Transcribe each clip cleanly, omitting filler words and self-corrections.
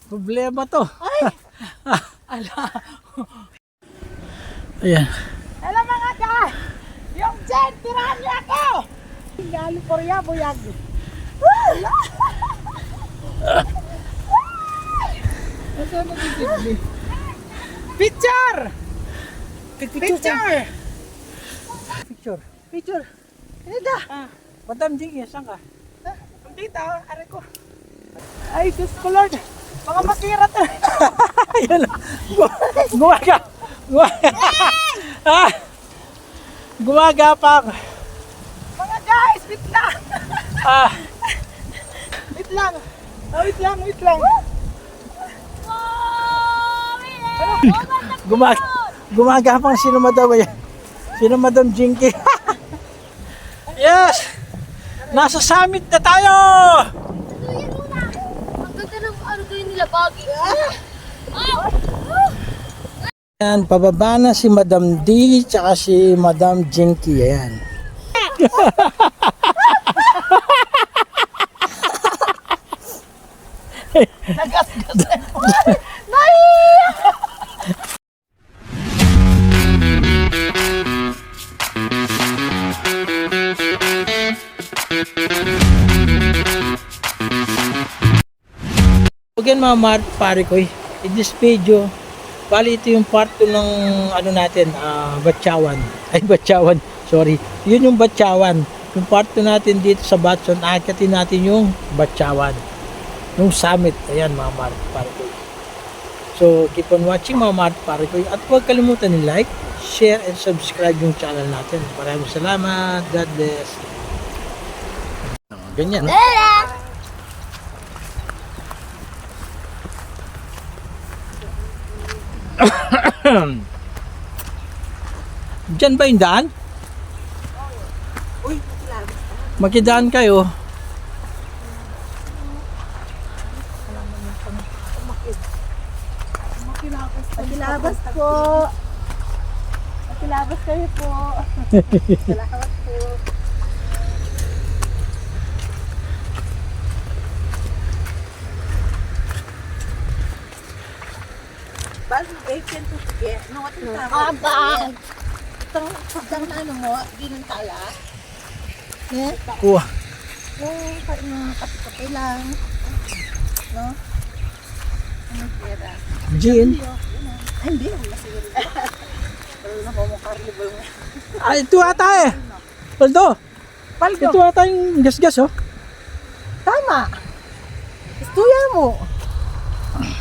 Problema to. Ay! Ala. Ayan. Hello mga guys! Yung Jen, tirahan niyo ako! Gali Korea, buyag. Picture! Picture! Picture. Ida! Madam Jiggy, saan ka? Dito, ari ko. Ay, Diyos ko Lord! Mga masira to! Ayan. Gumaga. Gumagapang. Mga guys, wait lang! Wait lang! Wait lang! Gumagapang sino Madam yan? Sino Madam Jinky? Yes! Nasa summit na tayo! Ang ganda ng ano kayo nila, bagay. Ayan, pababa na si Madam D tsaka si Madam Jinky. Ayan. Again mga pare ko, in this video, bali ito yung part 2 ng ano natin, Batyawan. Batyawan, sorry. Yun yung Batyawan. Yung part 2 natin dito sa Batson, akatin natin yung Batyawan. Yung summit. Ayan mga pare ko. So, keep on watching mga pare ko. At huwag kalimutan ni like, share, and subscribe yung channel natin. Maraming salamat. God bless. Ganyan. Diyan ba yung daan? Uy, Makidaan kayo. Pakilabas po. Pakilabas kayo po. Salamat po. Bago bacon to get. No, what is that? Abang! Itong ano mo, ginang tala. Yes. Kuha. Yung kape-kape lang. No? Ano kira? Gin. Ay, hindi. Wala siguro. Pero na po mo carnival nga. Ito ata eh. Paldo. Paldo. Ito ata yung gas-gas oh. Tama. Istuya mo.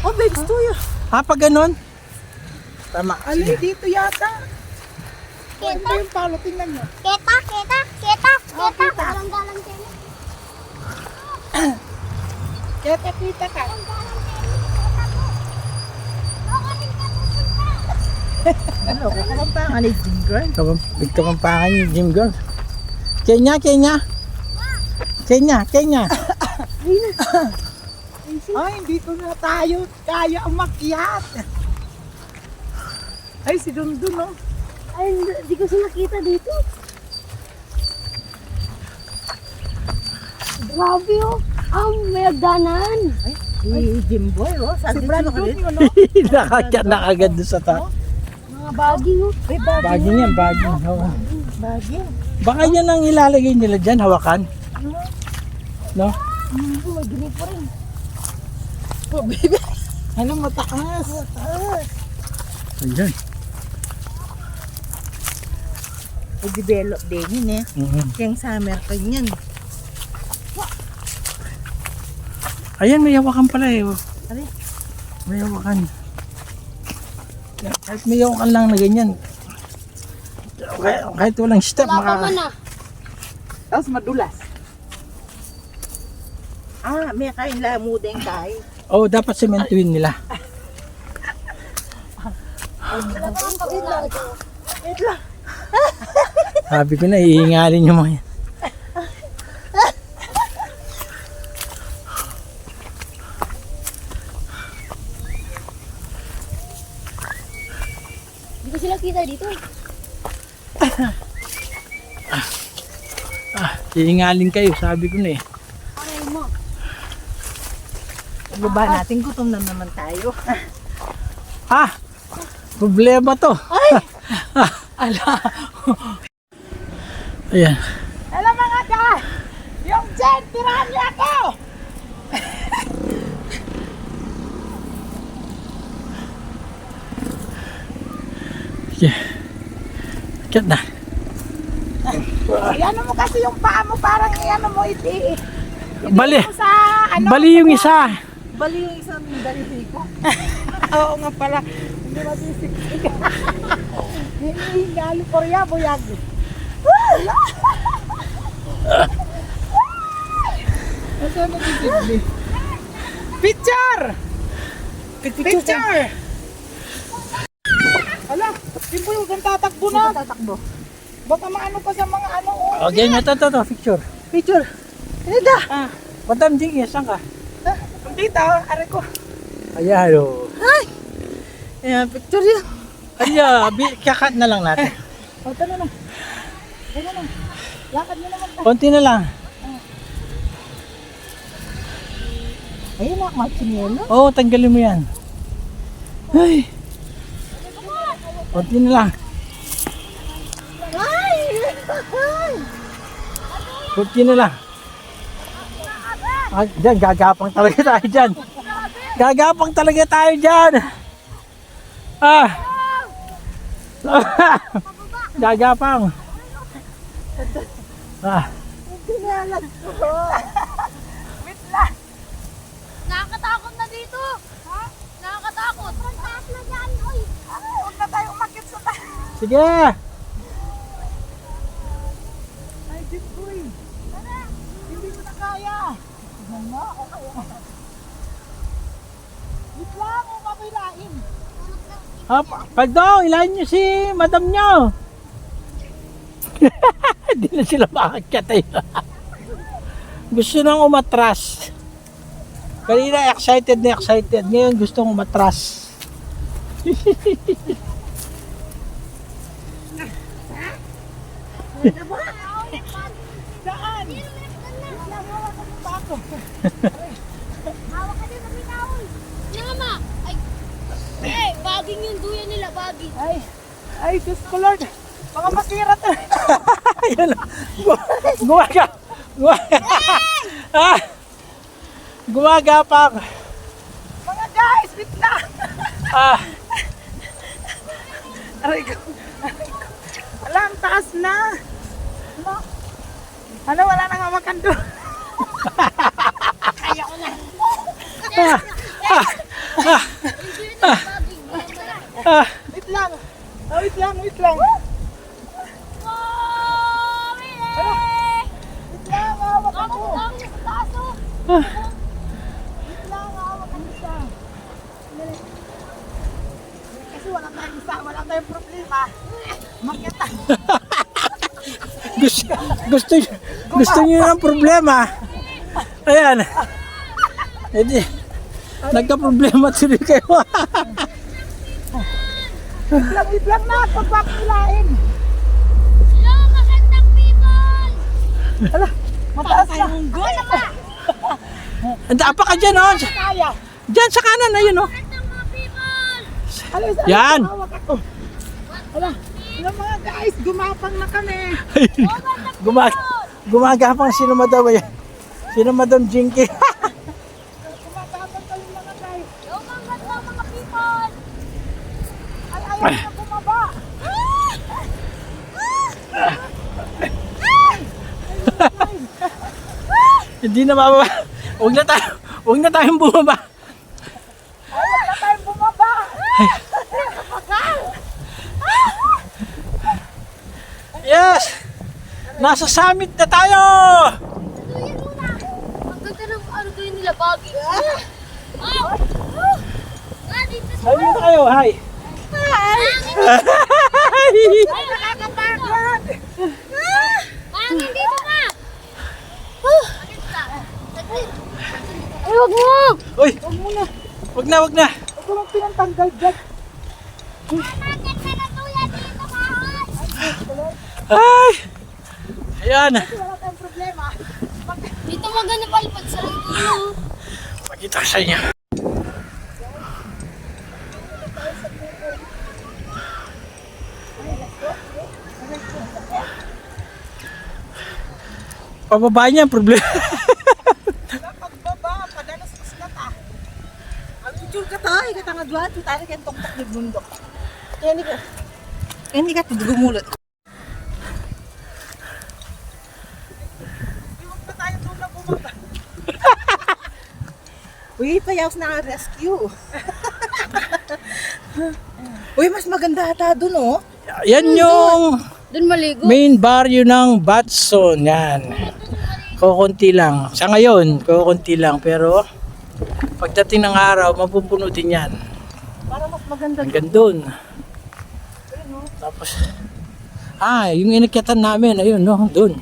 Oh, babe, istuya. Pag ganun. Tama. Alay, dito yata. Kita? Ano yung palo? Tingnan nyo. Kita! Oh, kita. Galang-galang sila. Kita ka. Ano, kukumampangan ni Jim Girl. Nagkapampangan yung gym girl. Kenya. Ay, dito na tayo. Kaya umakyat. Ay, si Dundun, no? Ay, hindi ko sila nakita dito. Grabe oh. May hagdanan. Si Jimboy, oh. Si Brandon yun, no? Nakagad doon sa ta. Mga bagay oh. Ay, bagay. Baging yan, baging. Oo. Bagay. Baka yan ang ilalagay nila dyan, hawakan. No? May grip pa rin. Oh, baby. Ano, mataas. Mataas. Ayan. I-develop din yun, eh. Yung summer pa yun. Ayan, may hawakan pala eh. Ano? May hawakan. Kahit may hawakan lang na ganyan. Kahit walang step, Wala pa man ah. Tapos madulas. May kain lamudeng kay. Oh, dapat sementuhin nila. Wait lang. Sabi ko na, iingalin yung mga yan. Hindi ko sila kita dito. Iingalin kayo, sabi ko na eh. Aray mo. Pagbaba natin, gutom na naman tayo. Ah, problema to. Ay! Ala. Ayan. Alam mga guys, yung Jen, tirahan niya ako! Yeah. Kat na. Iano mo kasi yung paa mo, parang iano mo Bali. mo sa ano? Bali yung isa. Bali yung isang daliri ko. Oo nga pala, hindi masisiksik. Hinihingali Korea, buyag. Nasaan na si Picture! Picture! Ala, yun po yung tatakbo na. Tatakbo. Baka maano pa sa mga ano. Okay, to, picture. Picture. Eda. Ah, Madam Jiggy, saan ka? Dito, are ko. Ayan, o. Ay! Ayan, picture yan. Ayan, kakat na lang natin. O, ito na lang. Ito na lang. Lakad mo naman. Konti na lang. Ayun na, machinelo. Oo, tanggalin mo yan. Ay. Konti na lang. Ay! Konti na lang. Ah, dyan, gagapang talaga tayo dyan. Gagapang talaga tayo dyan. Ah. Gagapang. Ah. Dinalag ko. Wait lang. Nakakatakot na dito. Ha? Nakakatakot. Ang taas na dyan, oy. Huwag na tayo umakit sa tayo. Sige. Ay, Jim Boy. Hindi ko na kaya. Tignan mo, o kaya. Wait lang, o mabilain. Ah, pardon, ilahin niyo si madam niyo. Hindi na sila makakyat eh. Gusto nang umatras. Kanina excited na excited. Ngayon gustong umatras. Saan? Wait lang, hawak ko yung bato. Hawak ka din, mabitaw. Nga ma. Ay. Baging yung duyan nila, baging. Ay, Diyos ko Lord. Mga masira to. Ayan na. Gumaga. Ah! Gumagapang. Mga guys, wait lang. Ah! Aray ko. Wala, ang taas na. Ano, wala nang hawakan doon. Kaya ko na. Ah! Ah! Ah! Baging. Ah! Wait lang. Oh, wait lang, wait lang. Oh, Wait lang, hawakan ko. Ang taas, oh. Wait lang, hawakan isa. Kasi wala tayong isa, wala tayong problema. Makyat tayo. Gusto niyo ng problema. Ayan. Hindi. Nagka-problema tuloy kayo. Wait lang na, pagpapilain. Hello, magandang people. Mataas na. Ano ba? Apa ka dyan, oh. Kaya. Dyan sa kanan, ayun, oh. Magandang mga people. Alis, Yan. hawak ako. Ala, mga guys, gumapang na kami. Gumagapang sino madam yan. Sino madam Jinky. Gumapang kayo mga guys. Hello, magandang mga people. Ay, ayaw na bumaba. Hindi na mababa. Huwag na tayong bumaba. Ayaw na tayong bumaba. Yes! Nasa summit na tayo! Duyan muna. Ang ganda ng ano duyan nila, baging. Dito sa Sabi na kayo, hi! Ay, nakakapagod. Hangin dito na! Ay, wag mo! Uy! Huwag muna. Wag na! Huwag ko lang pinantanggal dyan. Bakit ka natuya dito, mahal? Ay! Ayan! Wala tayong problema. Dito maganda palipad sa dulo. Pakita ko sa inyo. Pababa niya, problema. Pagbaba, padalas mas kata. Ang itsur kata, ikata nga duwa, tutari kayong toktok di bundok. Ini ka tudugumulot. Iwag pa tayo doon na bumaba. Uy, payaws na rescue. Uy, mas maganda ata doon, oh. Yan yung Doon maligo. main barrio ng Batson. Yan. Kukunti lang. Sa ngayon, kukunti lang. Pero pagdating ng araw, mapupuno din yan. Para mas maganda. Hanggang doon. Tapos, yung inakyatan namin, ayun, no, doon.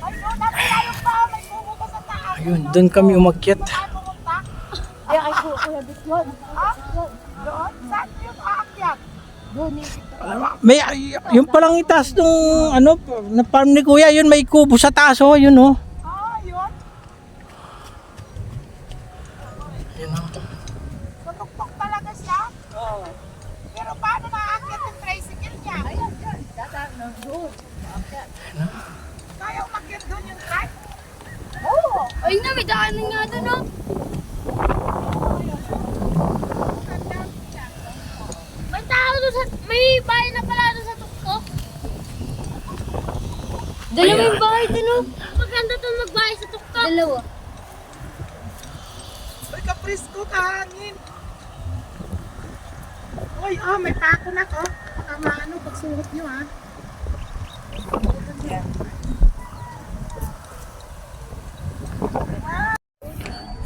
Ay, doon natin tayo pa. May pumunta sa taas. Ayun, doon kami umakyat. Ay, pumunta. Ay, kuya, bit yun. Ha? Doon? Saan yung aakyat? Doon May, yung palang itaas nung, na farm ni Kuya, yun, may kubo sa taas, oh, yun, oh. Ah, yun. Yun, oh. Matuktok talaga siya. Oo. Pero paano maaakyat yung tricycle niya? Ayan, yan. Dadaan na doon. Kaya umakyat doon yung truck? Oo. Ay na, may daanan nga doon, no? May tao doon sa... May bahay na pala doon sa tuktok. Dalawang bahay din, no? Maganda doon magbahay sa tuktok. Dalawa. Uy, kaprisko, kahangin. Uy, may pako na ko. Baka maano, pagsuot nyo, ha?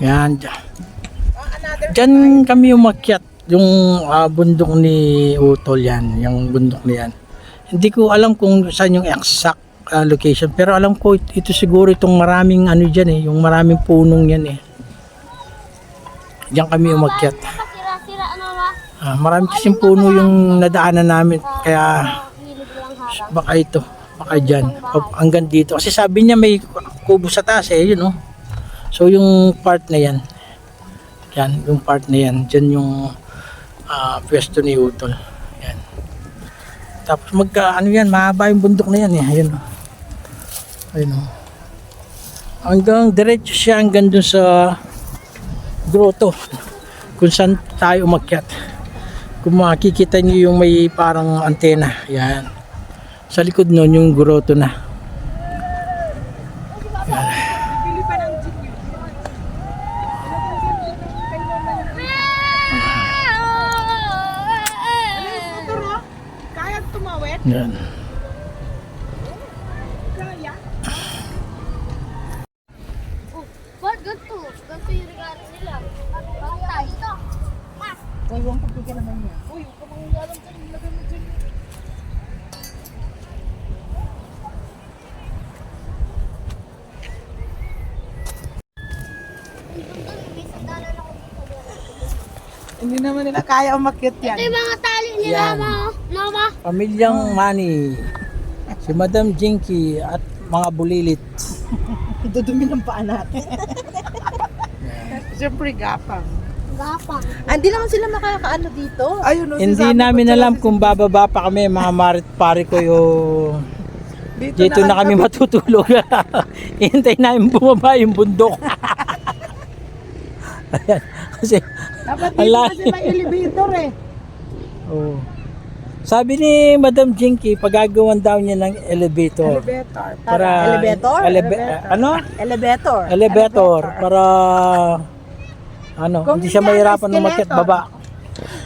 Yan, Another dyan kami umakyat. Yung bundok ni Utol yan, yung bundok na yan. Hindi ko alam kung saan yung exact location, pero alam ko ito siguro itong maraming ano dyan eh, yung maraming punong yan eh. Diyan kami umakyat. Sira-sira, ano ba? Marami kasing puno yung nadaanan namin, kaya Hilid lang harang. baka ito, baka dyan, hanggang dito. Kasi sabi niya may kubo sa taas eh, yun oh. So yung part na yan, yung part na yan, dyan yung pwesto ni Utol. Yan. Tapos ano yan, mahaba yung bundok na yan eh, ayun oh. Ayun oh. Hanggang diretso siya hanggang dun sa grotto kung saan tayo umakyat. Kung makikita niyo yung may parang antena, yan. Sa likod nun yung grotto na. Bili pa ng jeep yun. Ano yung motor, oh? Kaya tumawid? Yan. Kaya? Oh, ba't ganito? Ganito yung regalo nila. Bantay. Uy, huwag pagbigyan naman niya. Uy, huwag ka mangyayalong dyan. Ilagay mo dyan. Hindi naman nila kaya umakyat yan. Ito yung mga tali nila, Yan. no, ma? Pamilyang Manny, si Madam Jinky at mga bulilit. Dudumi ng paa natin. Siyempre gapang. Gapang. Hindi naman sila makakaano dito. Ayun, no, Hindi sinasabi namin ko alam sila- kung bababa pa kami mga marit pare ko yung dito na kami matutulog. Hintay namin bumaba yung bundok. Ayan. Kasi Dapat Ang dito layo. kasi may elevator eh. oh. Sabi ni Madam Jinky, paggagawan daw niya ng elevator. Elevator. Para elevator? ano? Elevator. Elevator para Kung hindi siya hindi, mahirapan umakyat escalator. baba.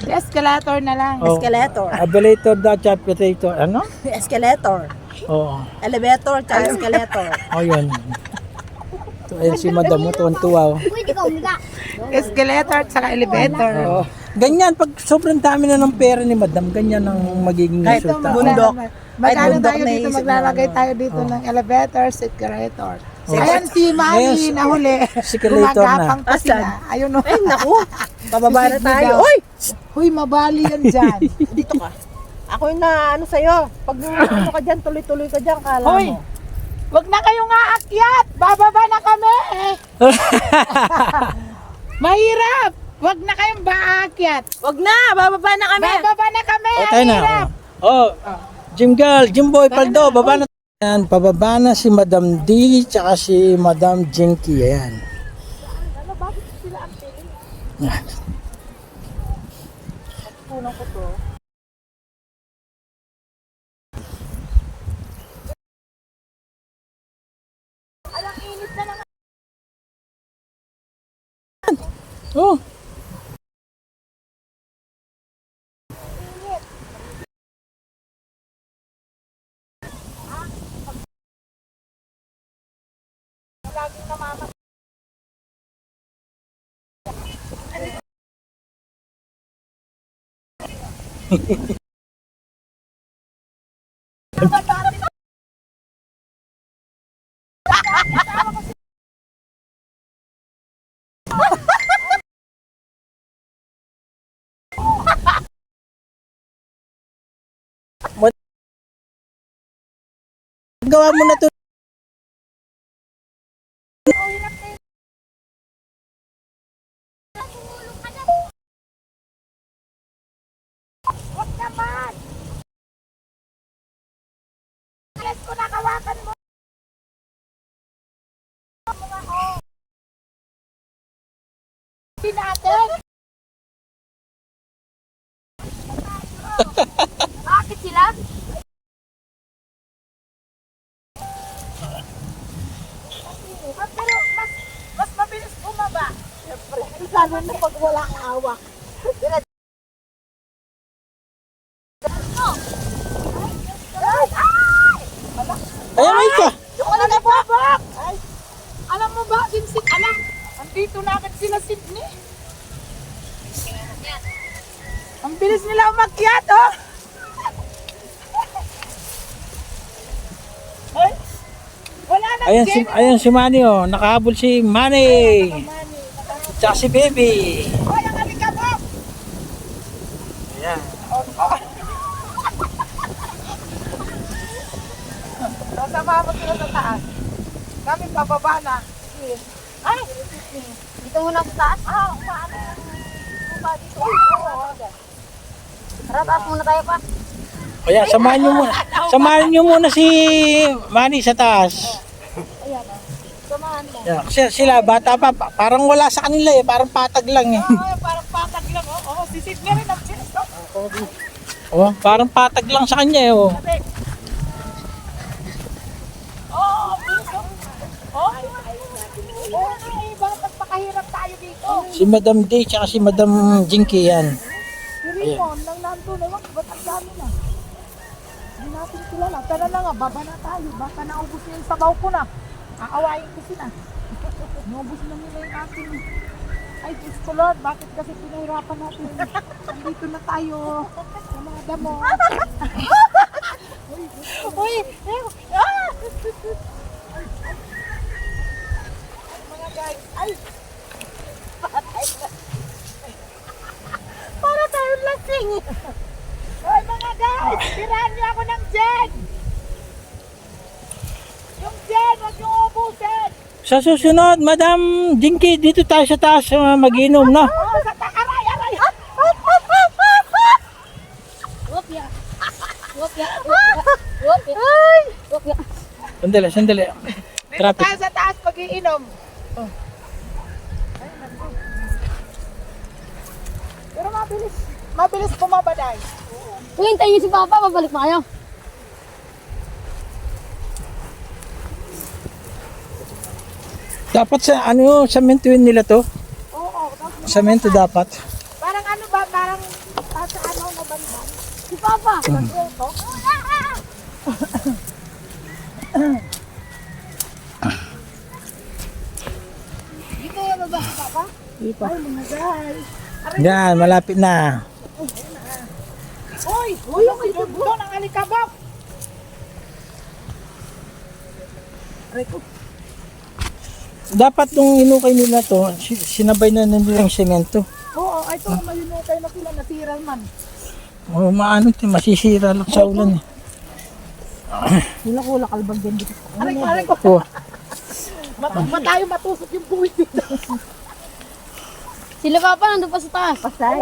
Escalator na lang. Oh. Escalator. Elevator daw, chapter ano? Escalator. Oo. Elevator tsaka escalator. Oh, yun. So, ayun si Madam mo, tuwan-tuwa. Oh. Pwede ka umiga. Escalator tsaka elevator. Oo. Ganyan, pag sobrang dami na ng pera ni Madam, ganyan ang magiging Kahit resulta. bundok. Magkano bundok tayo na dito, isip maglalagay mo, tayo dito ng elevator, escalator. Oh. Ayan si Mami Ngayon, na huli. escalator na. Gumagapang pa sila. Ayun o. Ay, naku. Pababa na tayo. Uy! Uy! Huy, mabali yan dyan. Dito ka. Ako yung na ano sa'yo. Pag ano ka dyan, tuloy-tuloy ka dyan, kala Hoy! mo. Wag na kayong aakyat. Bababa na kami. Mahirap. Wag na kayong aakyat. Wag na, bababa na kami. Bababa na kami. O, Ang tayo na. hirap. Oh, Jim Girl, Jim Boy, Paldo, baba na. Ayan, pababa na si Madam D, tsaka si Madam Jinky. Ayan. Ano, bakit sila ang tingin? Ayan. Punong ko to. Alang init na lang. Oh. Laging namamas. Gawa mo na to. Huwag naman! Alas ko nakawakan mo! Hindi natin! Bakit sila? Pero mas mabilis bumaba. Siyempre. Lalo na pag wala kang hawak. Ayan, may ka. Yung wala na babak! Ay, alam mo ba, Vincent, alam, andito na agad sila Sydney. Ang bilis nila umakyat, oh! Ay, wala na Ayan si Manny, oh. Nakahabol si Manny. Tsaka si Baby. Ay, ang alikabok! Ayan. Sasama mo sila sa taas. Kami bababa na. Ay! Dito muna sa taas. Paano? Bumaba dito. Tara, taas muna tayo pa. Ayan, samahan nyo muna si Manny sa taas. Samahan mo. Ayan, kasi sila, bata pa, parang wala sa kanila eh. Parang patag lang eh. Ay, parang patag lang, oh. Oh, si Sydney rin ang bilis, oh. Oh, parang patag lang sa kanya eh. Oh. Sabi. Oh, bilis, oh. Oh, oh, ay, bakit magpakahirap tayo dito? Si Madam D, tsaka si Madam Jinky yan. Si Raymond, nang nandun, ewan ko, ba't ang dami na? Hindi natin kilala. Tara na nga, baba na tayo. Baka naubos na yung sabaw ko na. Aawayin ko sila. Naubos na nila yung ating. Ay, Diyos ko Lord, bakit kasi pinahirapan natin? Nandito na tayo sa mga damo. Uy! Ah! Mga guys, ay! Para tayong lasing! Hoy mga guys! Tirahan niyo ako ng Jen! Yung Jen, huwag yung ubusin! Sa susunod, Madam Jinky, dito tayo sa taas mag-inom, no? Oh, sa aray, aray! Whoop ya. Whoop ya. Whoop ya. Whoop ya. Sandali. Dito Traffic. tayo sa taas mag-iinom. Oh. Ay, naku. Pero mabilis bumaba dahil. Uy, hintayin niyo si Papa, babalik na kayo. Dapat sa samentuin nila to. Oo, tapos Samento dapat. parang ano ba, parang sa ano na banda. Si Papa. Dito yung baba si Papa? Ay, mga guys. Yan, malapit na. Hoy, yung doon ang alikabok. Aray ko. Dapat nung inukay nila to, sinabay na nila yung semento. Oo, ay ito, mayunukay na sila, nasira man. O maano, masisira lang sa ulan eh. Hila ko, lakalbag din dito. Aray ko. Oh. Ba tayo matusok yung buwit dito? Sila papa nandun pa sa taas. Pasay.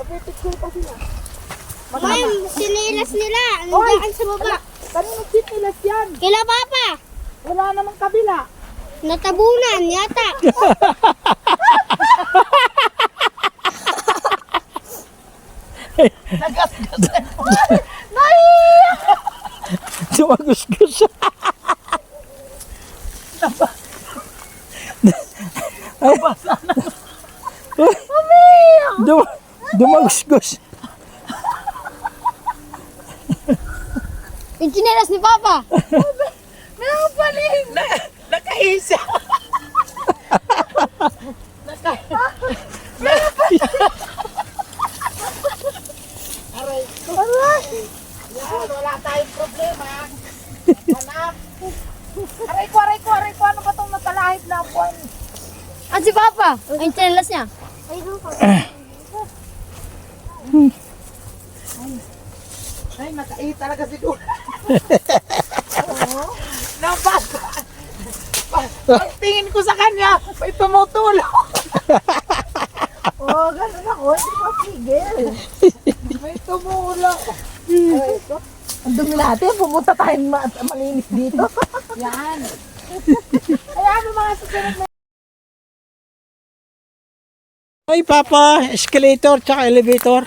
Picture pa sila. Ma'am, sinilas nila. Nandiyan sa baba. Kanino sinilas yan? Kila papa. Wala namang kabila. Natabunan yata. Nagasgas. Dumagusgus. Dumagusgus. Yung chinelas ni papa. Napaling. Nakaisa. Aray. Yan, wala tayong problema. Anak. Aray ko. Ano ba itong natalahit na buwan? At si papa. Yung chinelas niya. Ay, nakait talaga siguro. Oo. Nabasa. Pagtingin ko sa kanya, may tumutulong. Oo, ganun ako. Hindi ko pigil. May tumulong. Ay, ito. Ang dumi natin. Pumunta tayong malinis dito. Yan. Kaya ano mga susunod na Ay, Papa, escalator tsaka elevator.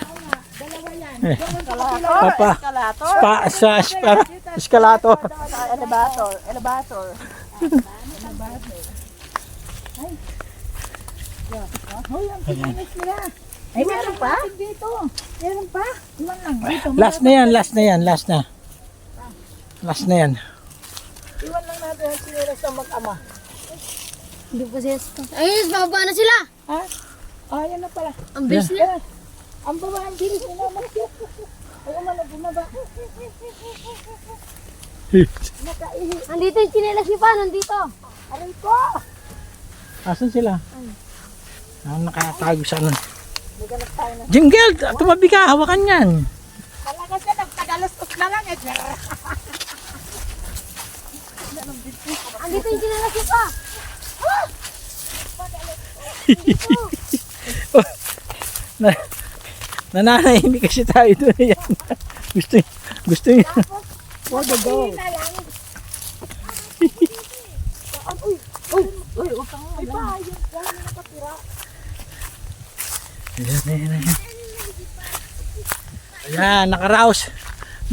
Papa, escalator. elevator. Hoy, ang pinis nila. Ay, meron pa? Dito. Meron pa? Iwan lang. Dito. Last na yan. Last na yan. Iwan lang natin ang sinilas ng mag-ama. Hindi pa siya. Ayun, bababa na sila. Ha? Ah, yan na pala. Ang bilis nila. Ang baba, ang bilis nila. Ay, man, bumaba. Nakaihi. Nandito yung chinelas ni pa. Nandito. Aray ko. Asan sila? Nakatago sa ano. Naghanap tayo na. Jingle, tumabi ka, hawakan yan. Talaga siya, nagtagalustos na lang eh. Nandito yung chinelas ni pa. Nananahimik kasi tayo doon. Yan. Gusto niya. For the go. Uy, huwag kang may bayan. Yan, nakatira. Ayan. Ayan, nakaraos.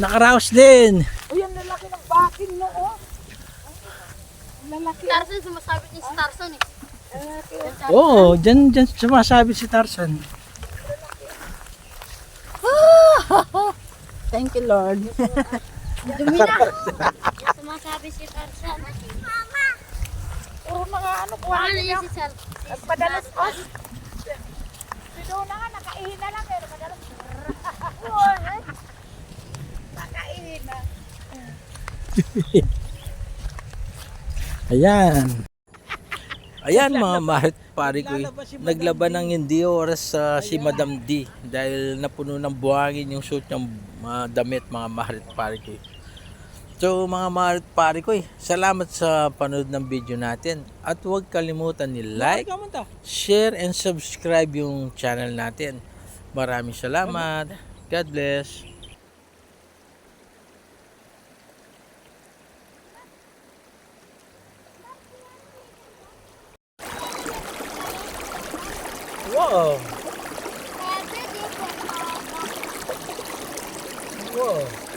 Nakaraos din. Uy, ang lalaki ng bakin no, oh. Ang lalaki. Tarzan, sumasabit niya si Tarzan eh. Oo, dyan sumasabit si Tarzan. Thank you, Lord. Dumi na. Sumasabit si Tarzan. Puro mga ano po. Ano niya si Sal? Nagpadalas ko. Sino na nga, nakaihi na lang. Pero madalas. Nakaihi na. Ayan. Ayan mga mahit pare ko. Naglaban ng hindi oras si Madam D dahil napuno ng buhangin yung suit niyang damit mga mahit pare ko. So mga mahit pare ko, salamat sa panood ng video natin at huwag kalimutan ni like, share and subscribe yung channel natin. Maraming salamat. God bless. Wow. Wow.